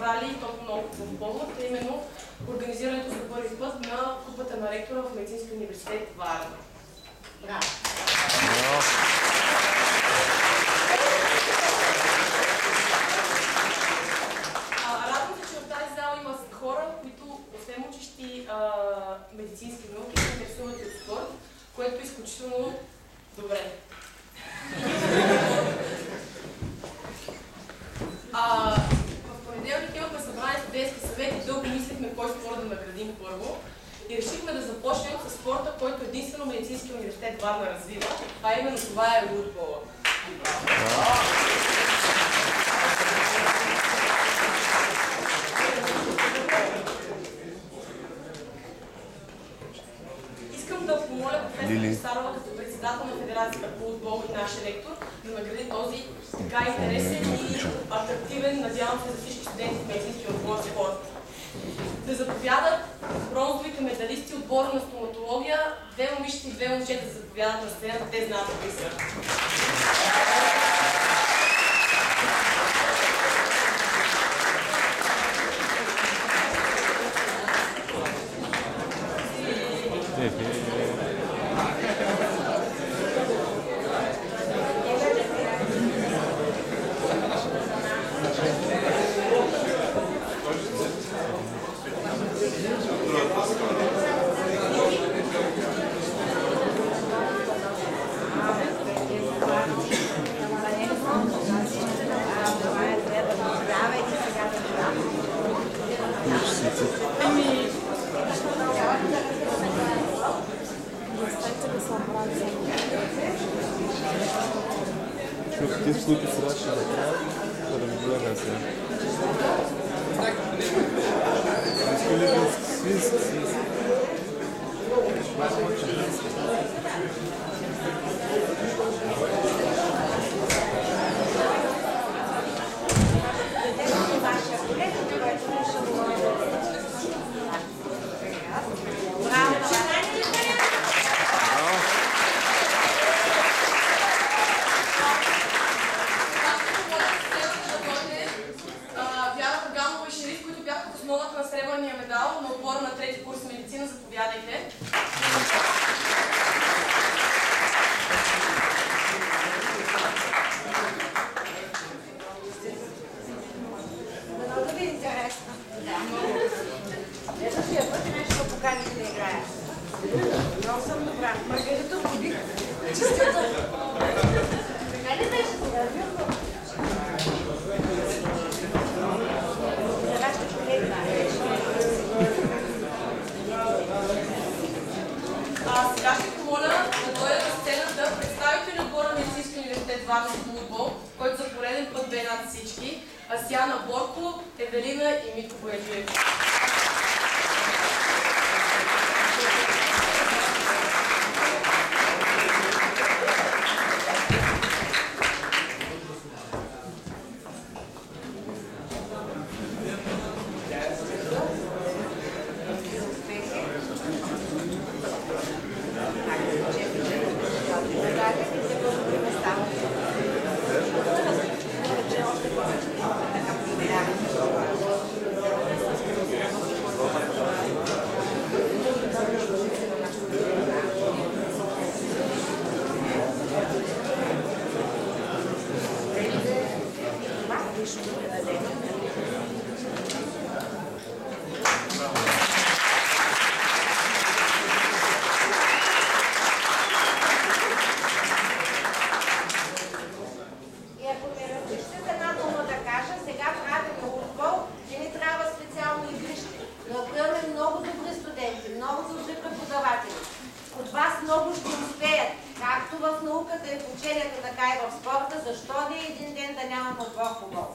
събрали и толкова много в повод, е именно организирането за първи път на купата на ректора в Медицинския университет Варна. Браво! Радвам се, че в тази зала има хора, които освен учещи медицински науки се интересуват и от спорт, което е изключително добре. В понеделник имахме събрание студентски съвет и дълго мислихме кой спорт да наградим първо. И решихме да започнем с спорта, който единствено Медицинския университет Варна развива, а именно това е рудбола. Искам да помоля професор Старова като председател на Федерацията по футбол и наш ректор да награди този така интересен и атрактивен, надявам се за всички студенти в медицинския отбор спорт. Да заповядат бронзовите медалисти отбора на стоматология, 2 момичета и 2 момчета да заповядат на сцената, те знаят какви са. Ти случай сега ще да разгледаме сега. Иска ли да свински? Основата на сребърния медал на отбора на трети курс медицина, заповядайте. Много ви е интересно. Ето си я път и нещо да поканите да играя. Много съм добра. Маргарита побих. Честито. Така ли беше сега? За вашите колеги. Сега ще помоля да дойде на сцената представители отбора на Медицинския университет Варна футбол, който за пореден път бе над всички, Асияна Борко, Евелина и Митко Бояджиев. От вас много ще успеят, както в науката и в ученията, така и в спорта. Защо да един ден да нямаме отбор по гол?